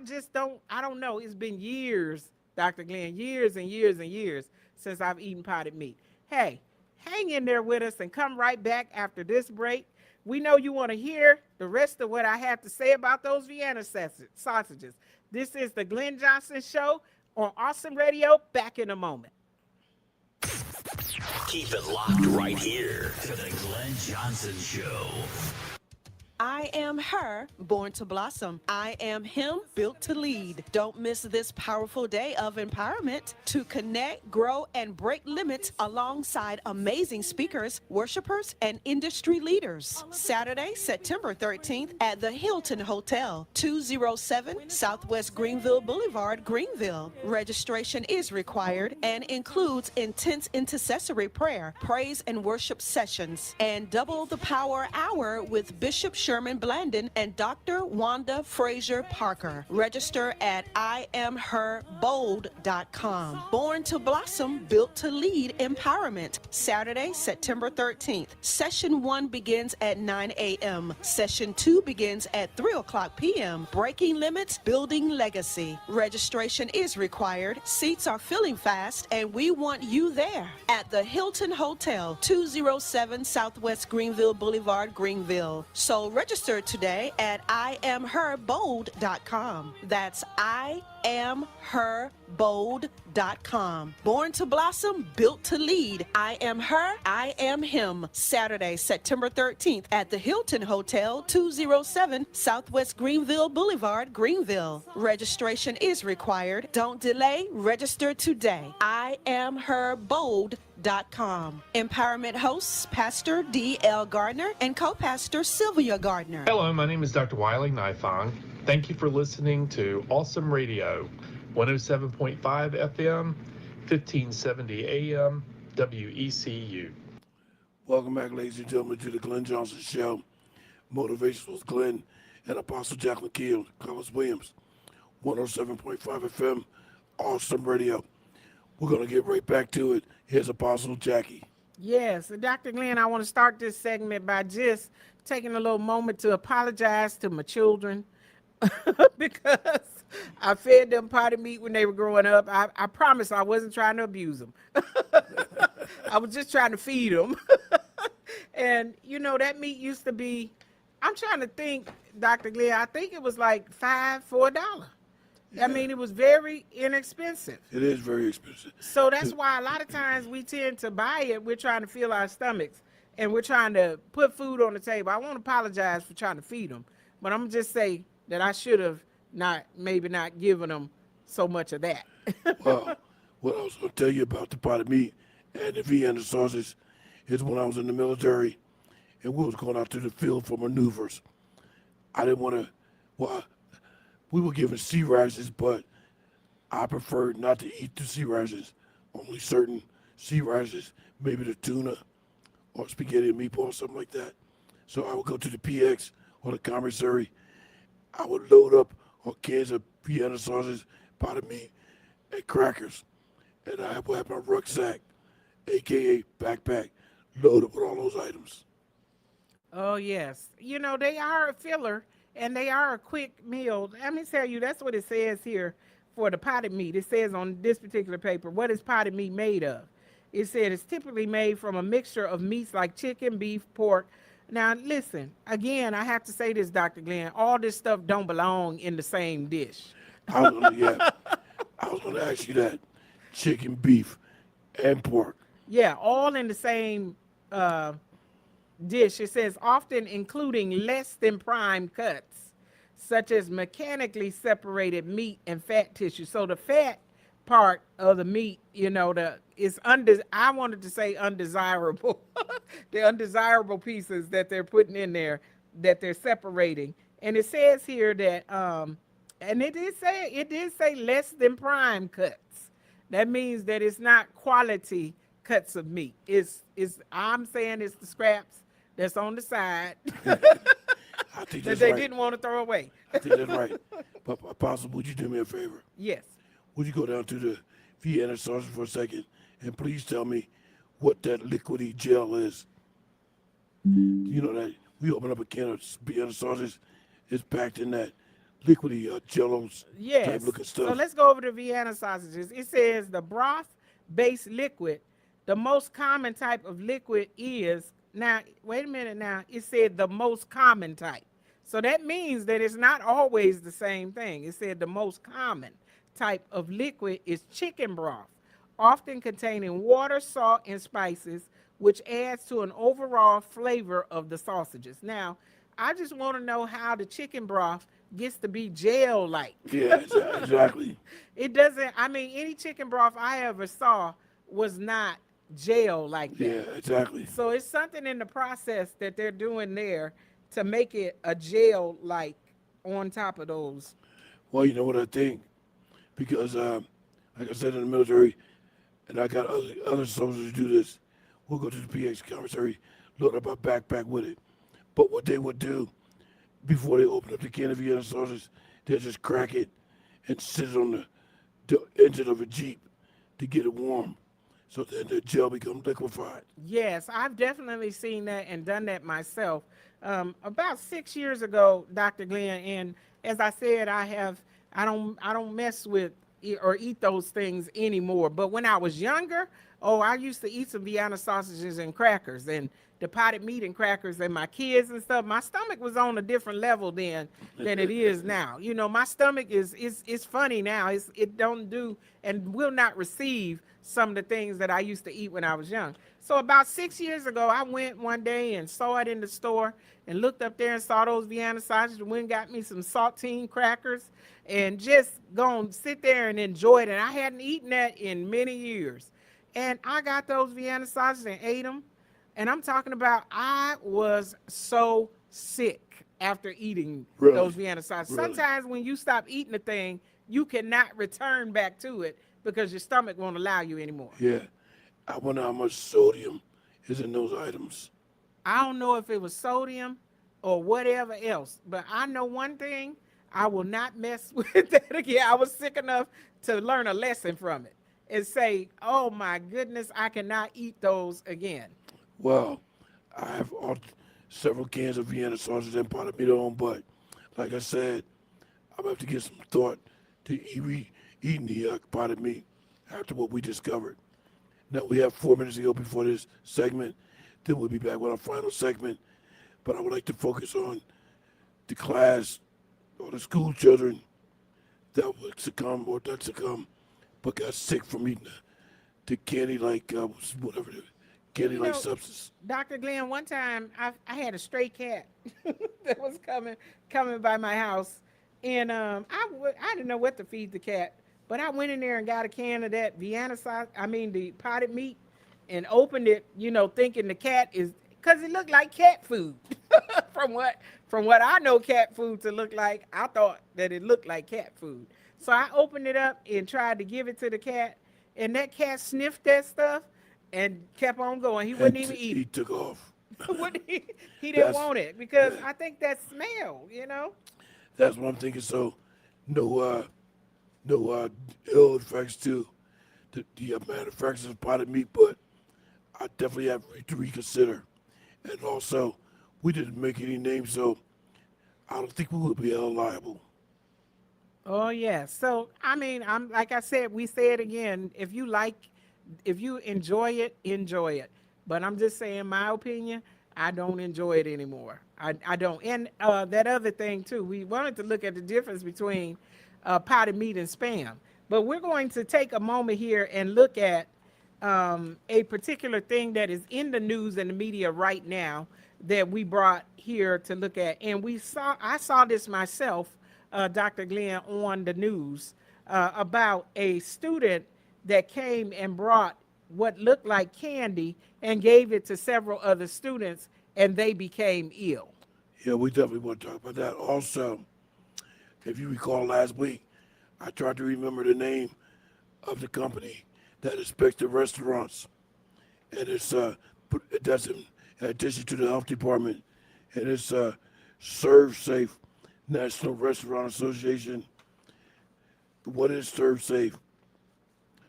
don't know. It's been years, Dr. Glenn, years and years and years since I've eaten potted meat. Hey, hang in there with us and come right back after this break. We know you want to hear the rest of what I have to say about those Vienna sausages. This is the Glenn Johnson Show on Awesome Radio. Back in a moment. Keep it locked right here to the Glenn Johnson Show. I am her, born to blossom. I am him, built to lead. Don't miss this powerful day of empowerment to connect, grow, and break limits alongside amazing speakers, worshipers, and industry leaders. Saturday, September 13th at the Hilton Hotel, 207 Southwest Greenville Boulevard, Greenville. Registration is required and includes intense intercessory prayer, praise and worship sessions, and double the power hour with Bishop Sherman Blandon and Dr. Wanda Frazier Parker. Register at IamHerBold.com. Born to blossom, built to lead empowerment. Saturday, September 13th. Session 1 begins at 9 a.m. Session 2 begins at 3 o'clock p.m. Breaking limits, building legacy. Registration is required. Seats are filling fast, and we want you there at the Hilton Hotel, 207 Southwest Greenville Boulevard, Greenville. So register today at IamHerBold.com. That's IamHerBold.com. Born to blossom, built to lead. I am her, I am him. Saturday, September 13th at the Hilton Hotel, 207 Southwest Greenville Boulevard, Greenville. Registration is required. Don't delay. Register today. IamHerBold.com. Empowerment hosts Pastor D.L. Gardner and co-pastor Sylvia Gardner. Hello, my name is Dr. Wiley Nifong. Thank you for listening to Awesome Radio, 107.5 FM, 1570 AM, WECU. Welcome back, ladies and gentlemen, to the Glenn Johnson Show. Motivations with Glenn and Apostle Jacquelne Keel, Cullis Williams, 107.5 FM, Awesome Radio. We're going to get right back to it. Here's Apostle Jackie. Yes, Dr. Glenn, I want to start this segment by just taking a little moment to apologize to my children because I fed them potted meat when they were growing up. I promise I wasn't trying to abuse them. I was just trying to feed them. And, you know, that meat used to be, I'm trying to think, Dr. Glenn, I think it was like $5 for $1. Yeah. I mean, it was very inexpensive. It is very expensive. So that's why a lot of times we tend to buy it. We're trying to fill our stomachs and we're trying to put food on the table. I won't apologize for trying to feed them, but I'm going to just say that I should have maybe not given them so much of that. Well, what I was going to tell you about the potted meat and the Vienna sausage is when I was in the military and we was going out to the field for maneuvers. I didn't want to, we were given sea rations, but I preferred not to eat the sea rations. Only certain sea rations, maybe the tuna or spaghetti and meatballs, something like that. So I would go to the PX or the commissary. I would load up on cans of Vienna sausage, potted meat, and crackers. And I will have my rucksack, aka backpack, loaded with all those items. Oh, yes. You know, they are a filler and they are a quick meal. Let me tell you, that's what it says here for the potted meat. It says on this particular paper, what is potted meat made of? It said it's typically made from a mixture of meats like chicken, beef, pork. Now, listen, again, I have to say this, Dr. Glenn, all this stuff don't belong in the same dish. I was gonna ask you that. Chicken, beef, and pork. Yeah, all in the same dish. It says often including less than prime cuts, such as mechanically separated meat and fat tissue. So the fat part of the meat, you know, I wanted to say undesirable. The undesirable pieces that they're putting in there that they're separating. And it says here that and it did say less than prime cuts. That means that it's not quality cuts of meat. I'm saying it's the scraps that's on the side I think that that's they right. didn't want to throw away. I think that's right. But Apostle, would you do me a favor? Yes. Would you go down to the Vienna sausage for a second and please tell me what that liquidy gel is? You know that we open up a can of Vienna sausage, it's packed in that liquidy jello Yes. type looking stuff. So let's go over the Vienna sausages. It says the broth-based liquid, the most common type of liquid is, now, wait a minute now, it said the most common type. So that means that it's not always the same thing. It said the most common type of liquid is chicken broth, often containing water, salt, and spices, which adds to an overall flavor of the sausages. Now, I just want to know how the chicken broth gets to be gel-like. Yeah, exactly. It doesn't, I mean, any chicken broth I ever saw was not gel like that. Yeah, exactly. So it's something in the process that they're doing there to make it a gel-like on top of those. Well, you know what I think? Because, like I said in the military, and I got other soldiers to do this, we'll go to the PX commissary, load up our backpack with it. But what they would do, before they open up the can of Vienna sausage, they'll just crack it and sit it on the engine of a Jeep to get it warm. So then the gel becomes liquefied. Yes, I've definitely seen that and done that myself. About 6 years ago, Dr. Glenn, and as I said, I don't mess with or eat those things anymore. But when I was younger, I used to eat some Vienna sausages and crackers and the potted meat and crackers and my kids and stuff. My stomach was on a different level then than it is now. You know, my stomach is funny now. It don't do and will not receive some of the things that I used to eat when I was young. So about 6 years ago, I went one day and saw it in the store and looked up there and saw those Vienna sausages and went and got me some saltine crackers and just gonna sit there and enjoy it. And I hadn't eaten that in many years. And I got those Vienna sausages and ate them. And I'm talking about I was so sick after eating those Vienna sausages. Really? Sometimes when you stop eating the thing, you cannot return back to it because your stomach won't allow you anymore. Yeah. I wonder how much sodium is in those items. I don't know if it was sodium or whatever else, but I know one thing, I will not mess with that again. I was sick enough to learn a lesson from it and say, oh my goodness, I cannot eat those again. Well, I have several cans of Vienna sausage and potted meat on, but like I said, I'm going to have to give some thought to eating the potted meat after what we discovered. Now, we have 4 minutes to go before this segment. Then we'll be back with our final segment. But I would like to focus on the class or the school children that would succumb or not succumb, but got sick from eating the candy-like, whatever it is. Candy-like substance. Dr. Glenn, one time I had a stray cat that was coming by my house, and I didn't know what to feed the cat, but I went in there and got a can of that the potted meat, and opened it, thinking the cat is, because it looked like cat food. From what I know cat food to look like, I thought that it looked like cat food. So I opened it up and tried to give it to the cat, and that cat sniffed that stuff and kept on going. He wouldn't even eat it. He took off. He didn't want it because I think that smell, That's what I'm thinking. So, no no ill effects to the manufacturers of potted meat, but I definitely have to reconsider. And also, we didn't make any names, so I don't think we will be held liable. Oh yeah. So I mean, I'm like I said, we say it again. If you enjoy it, enjoy it. But I'm just saying my opinion. I don't enjoy it anymore. I don't. And that other thing too. We wanted to look at the difference between potted meat and spam. But we're going to take a moment here and look at a particular thing that is in the news and the media right now that we brought here to look at. And I saw this myself, Dr. Glenn, on the news about a student that came and brought what looked like candy and gave it to several other students, and they became ill. Yeah, we definitely want to talk about that. Also, if you recall last week, I tried to remember the name of the company that inspects the restaurants, and that's in addition to the health department, and it's Serve Safe National Restaurant Association. What is Serve Safe?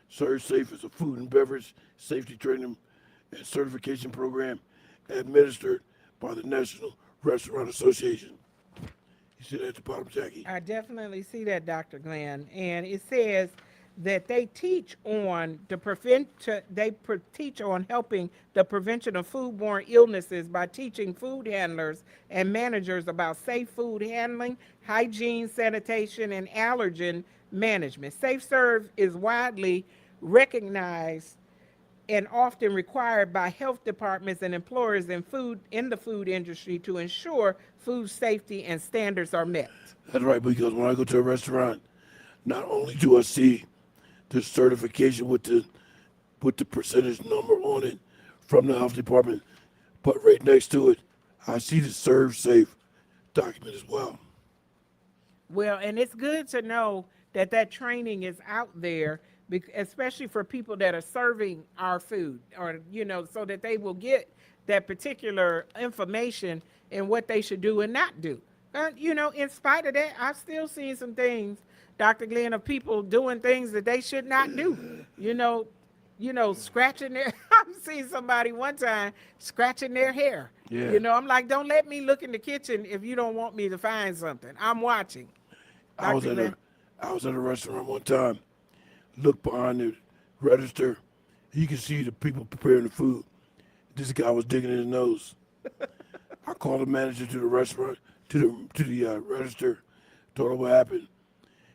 Serve Safe is a food and beverage safety training and certification program administered by the National Restaurant Association. You see that at the bottom, Jackie? I definitely see that, Dr. Glenn. And it says that they teach on teach on helping the prevention of foodborne illnesses by teaching food handlers and managers about safe food handling, hygiene, sanitation, and allergen management. SafeServe is widely recognized and often required by health departments and employers in the food industry to ensure food safety and standards are met. That's right, because when I go to a restaurant, not only do I see the certification with the percentage number on it from the health department, but right next to it, I see the Serve Safe document as well. Well, and it's good to know that that training is out there, especially for people that are serving our food, or so that they will get that particular information and what they should do and not do. In spite of that, I've still seen some things, Dr. Glenn, of people doing things that they should not do. Scratching their. I've seen somebody one time scratching their hair. Yeah. I'm like, don't let me look in the kitchen if you don't want me to find something. I'm watching. I was at a restaurant one time. Look behind the register. You can see the people preparing the food. This guy was digging in his nose. I called the manager to the restaurant, to the register, told her what happened.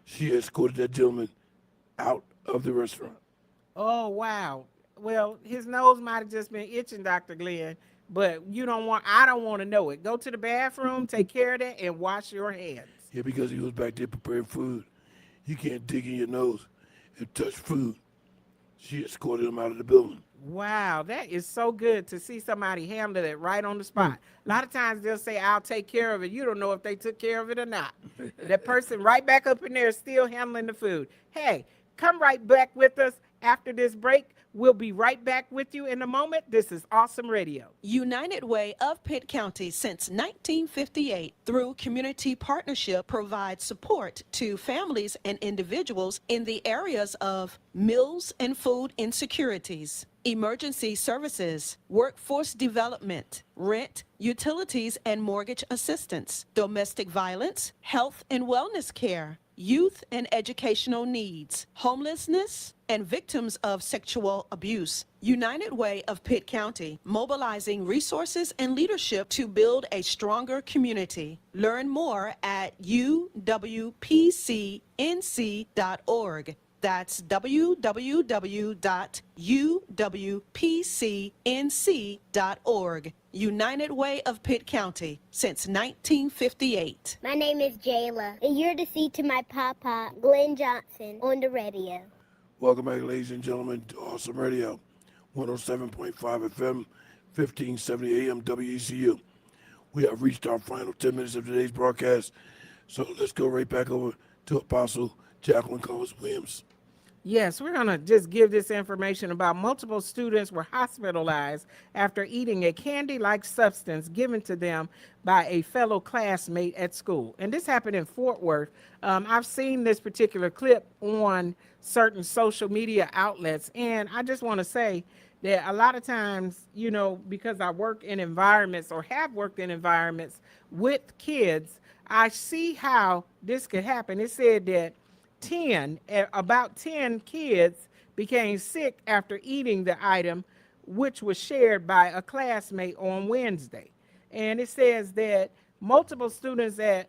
She escorted that gentleman out of the restaurant. Oh, wow. Well, his nose might have just been itching, Dr. Glenn, but I don't want to know it. Go to the bathroom, take care of that, and wash your hands. Yeah, because he was back there preparing food. You can't dig in your nose and touch food. She escorted him out of the building. Wow, that is so good to see somebody handle it right on the spot. A lot of times they'll say, I'll take care of it. You don't know if they took care of it or not. That person right back up in there is still handling the food. Hey, come right back with us after this break. We'll be right back with you in a moment. This is Awesome Radio. United Way of Pitt County since 1958 through community partnership provides support to families and individuals in the areas of meals and food insecurities, emergency services, workforce development, rent, utilities and mortgage assistance, domestic violence, health and wellness care, youth and educational needs, homelessness, and victims of sexual abuse. United Way of Pitt County, mobilizing resources and leadership to build a stronger community. Learn more at uwpcnc.org. That's www.uwpcnc.org. United Way of Pitt County since 1958. My name is Jayla, and you're to see to my papa, Glenn Johnson, on the radio. Welcome back, ladies and gentlemen, to Awesome Radio, 107.5 FM, 1570 AM, WECU. We have reached our final 10 minutes of today's broadcast, so let's go right back over to Apostle Jacquelne Cullis Williams. Yes, we're going to just give this information about multiple students were hospitalized after eating a candy-like substance given to them by a fellow classmate at school. And this happened in Fort Worth. I've seen this particular clip on certain social media outlets. And I just want to say that a lot of times, you know, because I work in environments or have worked in environments with kids, I see how this could happen. It said that about 10 kids became sick after eating the item, which was shared by a classmate on Wednesday. And it says that multiple students at,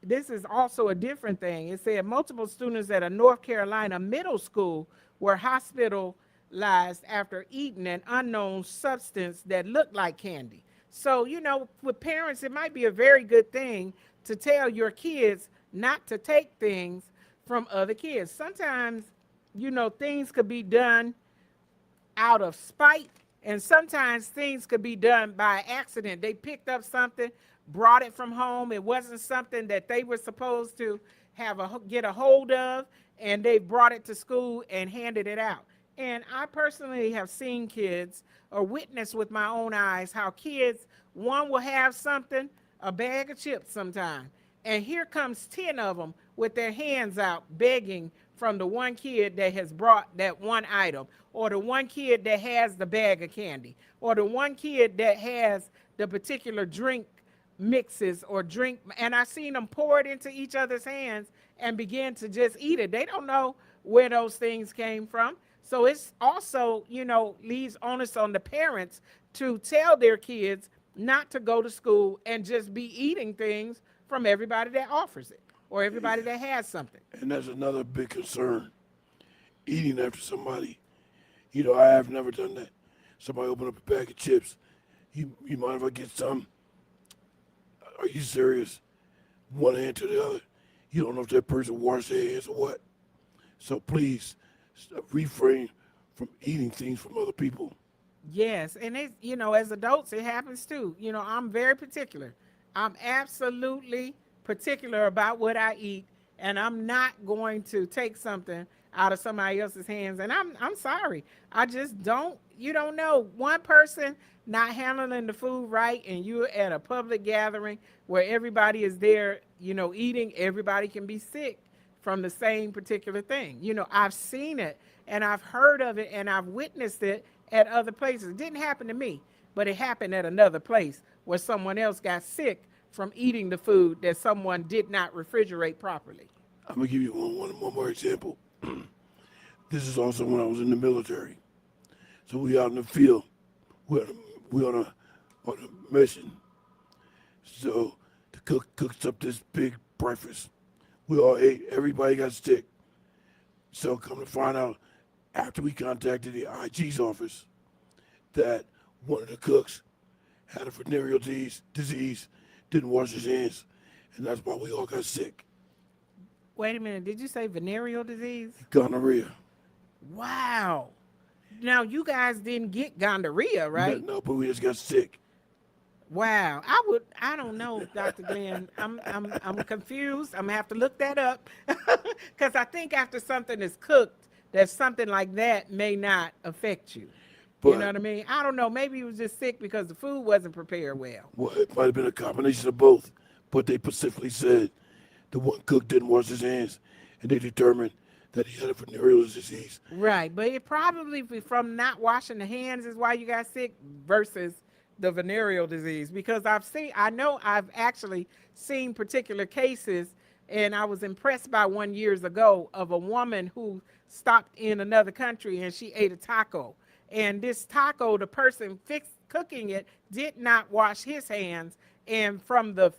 this is also a different thing. It said multiple students at a North Carolina middle school were hospitalized after eating an unknown substance that looked like candy. So, you know, with parents, it might be a very good thing to tell your kids not to take things from other kids. Sometimes, you know, things could be done out of spite, and sometimes things could be done by accident. They picked up something, brought it from home. It wasn't something that they were supposed to get a hold of, and they brought it to school and handed it out. And I personally have seen kids or witnessed with my own eyes how kids, one will have something, a bag of chips sometime, and here comes 10 of them with their hands out begging from the one kid that has brought that one item, or the one kid that has the bag of candy, or the one kid that has the particular drink mixes or drink. And I seen them pour it into each other's hands and begin to just eat it. They don't know where those things came from. So it's also, you know, leaves onus on the parents to tell their kids not to go to school and just be eating things from everybody that offers it or everybody that has something. And that's another big concern, eating after somebody. You know, I have never done that. Somebody open up a bag of chips. You mind if I get some? Are you serious? One hand to the other. You don't know if that person washed their hands or what. So please, refrain from eating things from other people. Yes, and it, you know, as adults, it happens too. You know, I'm very particular. I'm absolutely particular about what I eat, and I'm not going to take something out of somebody else's hands. And I'm sorry. I just don't, you don't know. One person not handling the food right, and you're at a public gathering where everybody is there, you know, eating, everybody can be sick from the same particular thing. You know, I've seen it and I've heard of it and I've witnessed it at other places. It didn't happen to me, but it happened at another place where someone else got sick from eating the food that someone did not refrigerate properly. I'm gonna give you one more example. This is also when I was in the military. So we out in the field. We on a mission. So the cook cooks up this big breakfast. We all ate. Everybody got sick. So come to find out, after we contacted the IG's office, that one of the cooks had a venereal disease, didn't wash his hands, and that's why we all got sick. Wait a minute, did you say venereal disease? Gonorrhea. Wow. Now you guys didn't get gonorrhea, right? No, but we just got sick. Wow. I don't know, Dr. Glenn. I'm confused. I'm gonna have to look that up. Because I think after something is cooked, that something like that may not affect you. But, you know what I mean? I don't know. Maybe he was just sick because the food wasn't prepared well. Well, it might have been a combination of both. But they specifically said the one cook didn't wash his hands, and they determined that he had a venereal disease. Right, but it probably from not washing the hands is why you got sick versus the venereal disease. Because I know I've actually seen particular cases, and I was impressed by one years ago of a woman who stopped in another country and she ate a taco. And this taco, the person cooking it did not wash his hands, and from the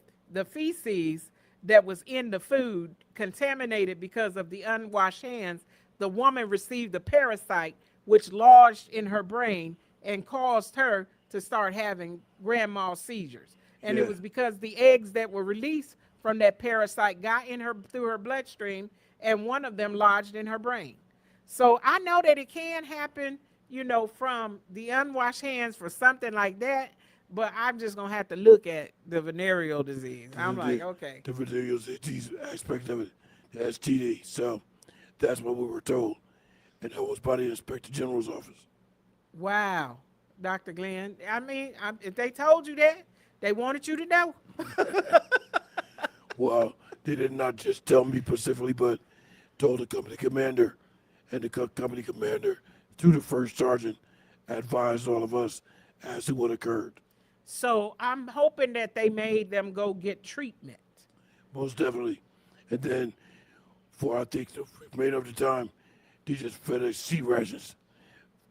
feces that was in the food contaminated because of the unwashed hands, the woman received a parasite which lodged in her brain and caused her to start having grand mal seizures. And It was because the eggs that were released from that parasite got in her through her bloodstream, and one of them lodged in her brain. So I know that it can happen, you know, from the unwashed hands for something like that, but I'm just going to have to look at the venereal disease. I'm like, okay. The venereal disease aspect of it, the STD. So that's what we were told. and that was by the Inspector General's office. Wow, Dr. Glenn. I mean, if they told you that, they wanted you to know. Well, they did not just tell me specifically, but told the company commander, and the company commander, through the first sergeant, advised all of us as to what occurred. So I'm hoping that they made them go get treatment. Most definitely. And then, for I think the remainder of the time, they just fed us sea rations,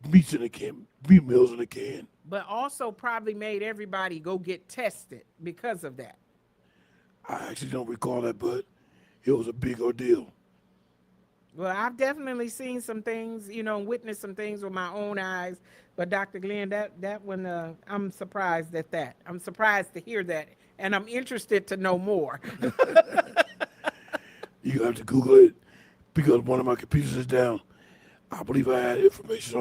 meats in a can, meat meals in a can. But also probably made everybody go get tested because of that. I actually don't recall that, but it was a big ordeal. Well, I've definitely seen some things, witnessed some things with my own eyes. But Dr. Glenn, that one, I'm surprised at that. I'm surprised to hear that, and I'm interested to know more. You have to Google it because one of my computers is down. I believe I had information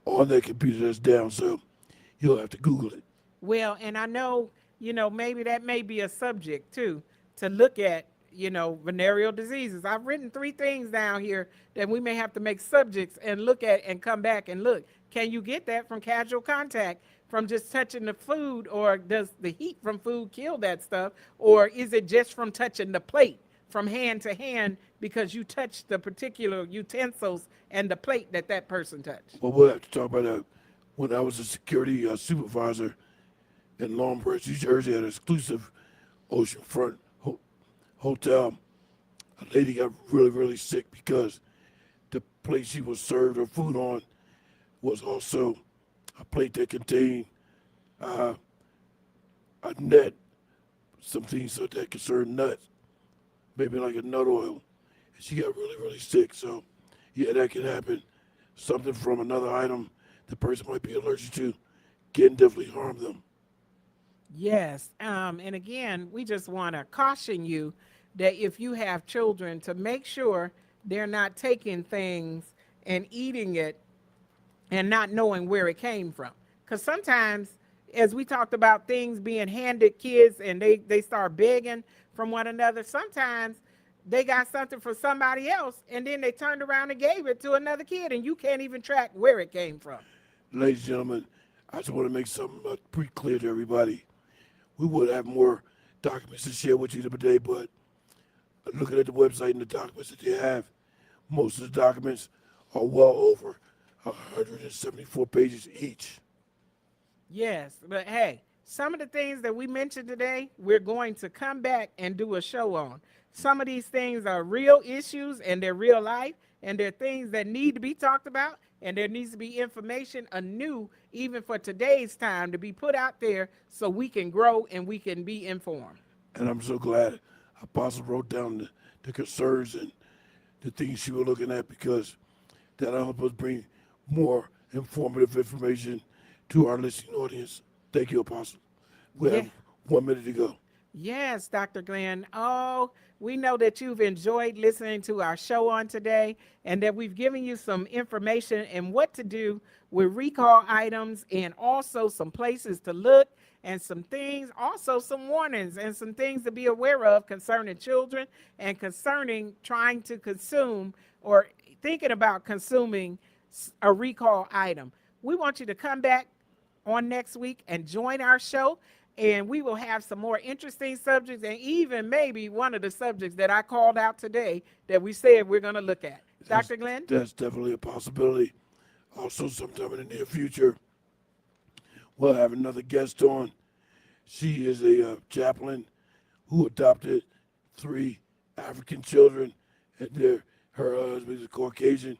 on that computer that's down, so you'll have to Google it. Well, and I know, maybe that may be a subject too, to look at, venereal diseases. I've written 3 things down here that we may have to make subjects and look at and come back and look. Can you get that from casual contact, from just touching the food, or does the heat from food kill that stuff? Or is it just from touching the plate from hand to hand because you touched the particular utensils and the plate that person touched? Well, we'll have to talk about that. When I was a security supervisor in Long Branch, New Jersey, at an exclusive oceanfront hotel, a lady got really, really sick because the plate she was served her food on was also a plate that contained a nut, some things that concerned nuts, maybe like a nut oil. And she got really, really sick. So, yeah, that can happen. Something from another item the person might be allergic to can definitely harm them. Yes. And again, we just want to caution you that if you have children, to make sure they're not taking things and eating it and not knowing where it came from. Because sometimes, as we talked about things being handed kids and they start begging from one another, sometimes they got something for somebody else and then they turned around and gave it to another kid and you can't even track where it came from. Ladies and gentlemen, I just want to make something pretty clear to everybody. We would have more documents to share with you today, but looking at the website and the documents that they have, most of the documents are well over 174 pages each. Yes, but hey, some of the things that we mentioned today, we're going to come back and do a show on. Some of these things are real issues and they're real life, and they're things that need to be talked about, and there needs to be information anew, even for today's time, to be put out there so we can grow and we can be informed. And I'm so glad Apostle wrote down the concerns and the things she was looking at, because that'll help us bring more informative information to our listening audience. Thank you, Apostle. We have 1 minute to go. Yes, Dr. Glenn. Oh, we know that you've enjoyed listening to our show on today and that we've given you some information and what to do with recall items, and also some places to look and some things, also some warnings and some things to be aware of concerning children and concerning trying to consume or thinking about consuming a recall item. We want you to come back on next week and join our show, and we will have some more interesting subjects, and even maybe one of the subjects that I called out today that we said we're going to look at. Dr. Glenn? That's definitely a possibility. Also, sometime in the near future, we'll have another guest on. She is a chaplain who adopted 3 African children, and her husband is Caucasian,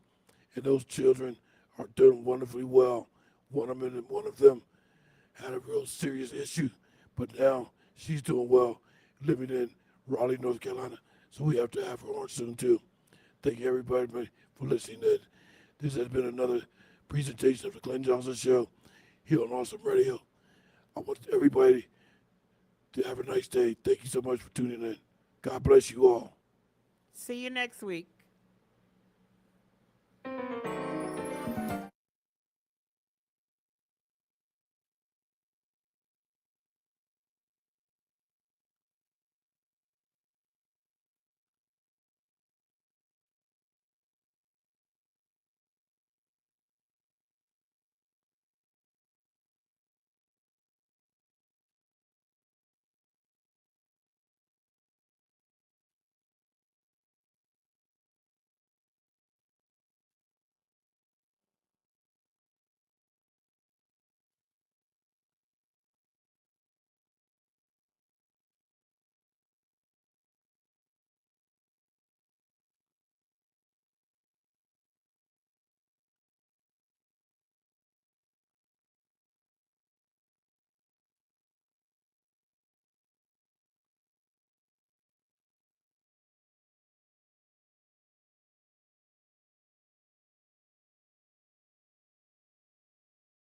and those children are doing wonderfully well. One of them had a real serious issue, but now she's doing well, living in Raleigh, North Carolina. So we have to have her on soon too. Thank you, everybody, for listening. This has been another presentation of the Glenn Johnson Show here on Awesome Radio. I want everybody to have a nice day. Thank you so much for tuning in. God bless you all. See you next week.